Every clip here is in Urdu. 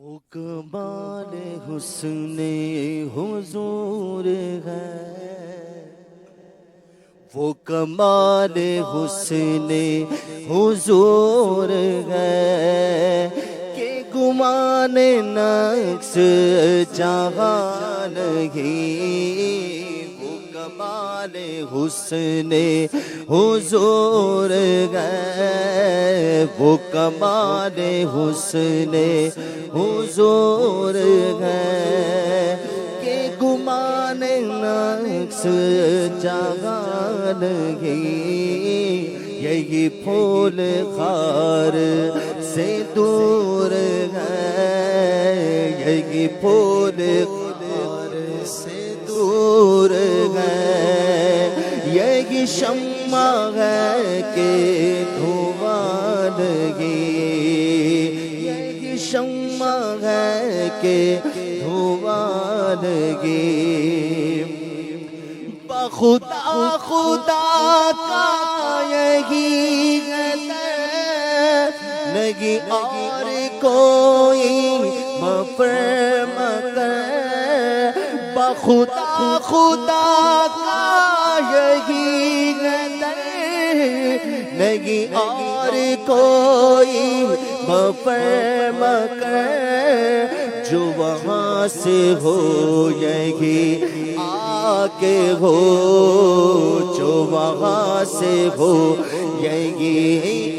وہ کمال حسن حضور ہے، وہ کمال حسن حضور ہے کہ گمان نقص جہاں نہیں۔ وہ کمال حسن حضور ہے، وہ کمال حسن حضور ہے کہ گمان نقص جہاں نہیں۔ یہی پھول خار سے دور ہے، یہی پھول خار سے دور ہے، یہی شمع ہے کہ دھواں لگی، یہی شمع ہے کہ دھواں لگی۔ بخدا خدا کا یہی ہے نہیں اور کوئی مفرم کرے۔ بخدا خدا کا یہی ہے نہیں اور کوئی مفرم کرے۔ جو وہاں سے ہو یہی آگے ہو، جو وہاں سے ہو یہی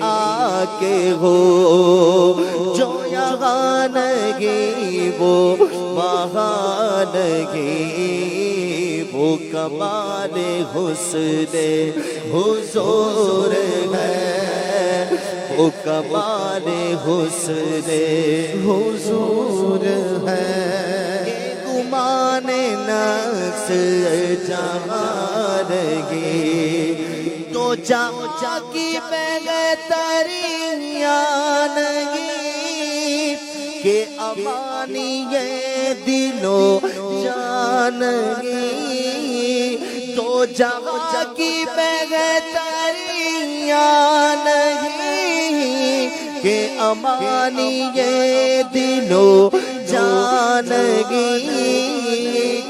آگے ہو، جو یہاں نہیں وہ وہاں نہیں۔ وہ کمال حسن حضور ہے، وہ کمال حسن حضور ہے۔ گمان نقص جہاں نہیں، تو جا کی بہتریاں نہیں کہ امانی یہ دل و جان نہیں۔ تو جا کی بہتریاں نہیں کہ امانی یہ دل و جانگی۔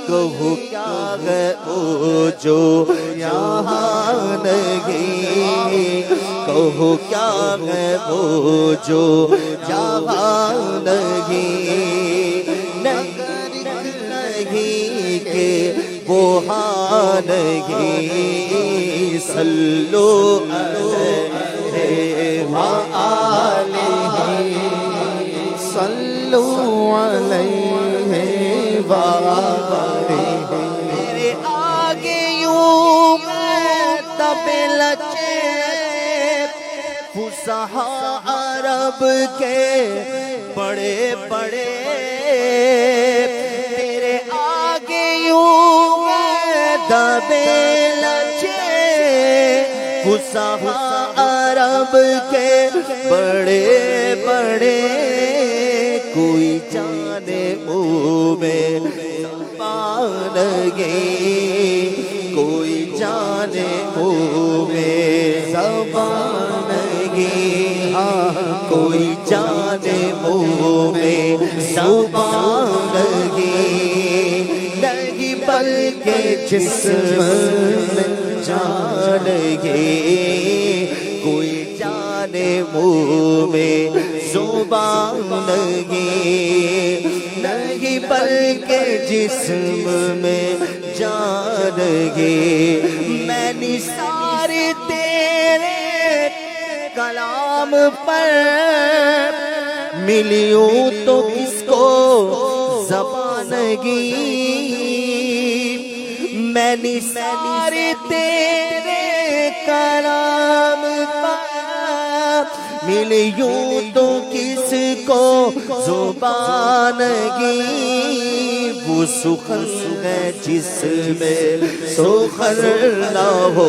کہو کیا ہے وہ جو یہاں نہیں، کہو کیا ہے وہ جو یہاں نہیں۔ نہیں کہ وہ ہاں نہیں۔ صلو علیہ وآلہ، صلو علیہ وآلہ۔ میرے آگے یوں میں طبل چے فصحاء عرب کے بڑے بڑے، تیرے آگے یوں میں طبل چے فصحاء عرب کے بڑے بڑے۔ کوئی جانے منہ میں زبان نہیں، کوئی جانے منہ میں زبان نہیں، کوئی جانے منہ میں زبان نہیں۔ نہیں بلکہ جسم میں جان نہیں، کوئی جانے منہ میں زبان نہیں۔ نہیں بلکہ جسم میں جان نہیں۔ میں نثار تیرے کلام پر ملیوں تو کس کو زبان گی۔ میں نثار تیرے کلام پر ملیوں تو کس کو زبان گی۔ وہ سخن ہے جس میں سخن نہ ہو،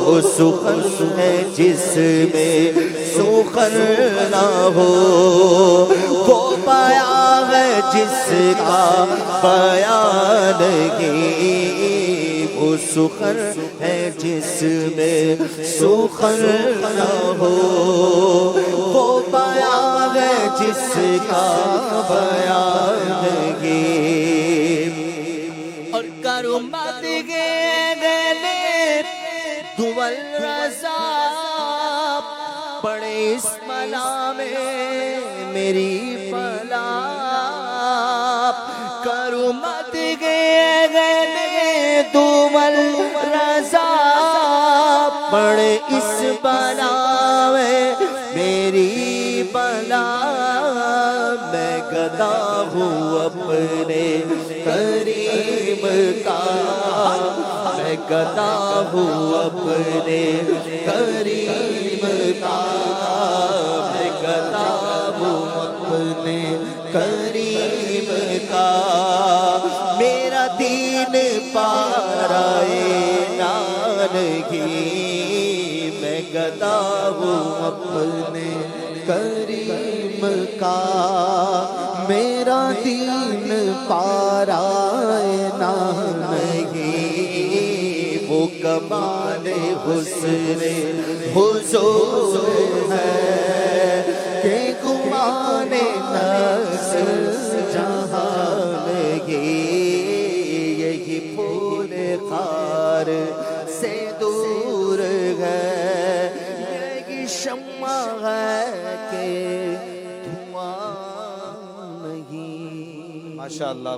وہ سخن ہے جس میں سخن نہ ہو۔ وہ بیان ہے جس کا بیان نہیں، وہ سخن ہے جس میں سخن نہ ہو، وہ بیان ہے جس کا بیان نہیں۔ اور کرو مت گلے دول رضا پڑے اس ملا میں میری بلا، کرو مت گلے دول رضا پڑے اس بلا میں میری بلا، میں گدا ہوں اپنے کریم کا، میں گدا ہوں اپنے کریم کا، میں گدا ہوں اپنے کریم کا، میرا دین پارائے نانگی، میں گدا ہوں اپنے کریم کا، میرا دین پارائے نہیں، وہ کمال حسن حضور ہے کہ گمان نفس جہاں لگی، یہی پھول خار سے دور ہے، یہی شمع ہے کہ دھواں نہیں۔ ماشاءاللہ۔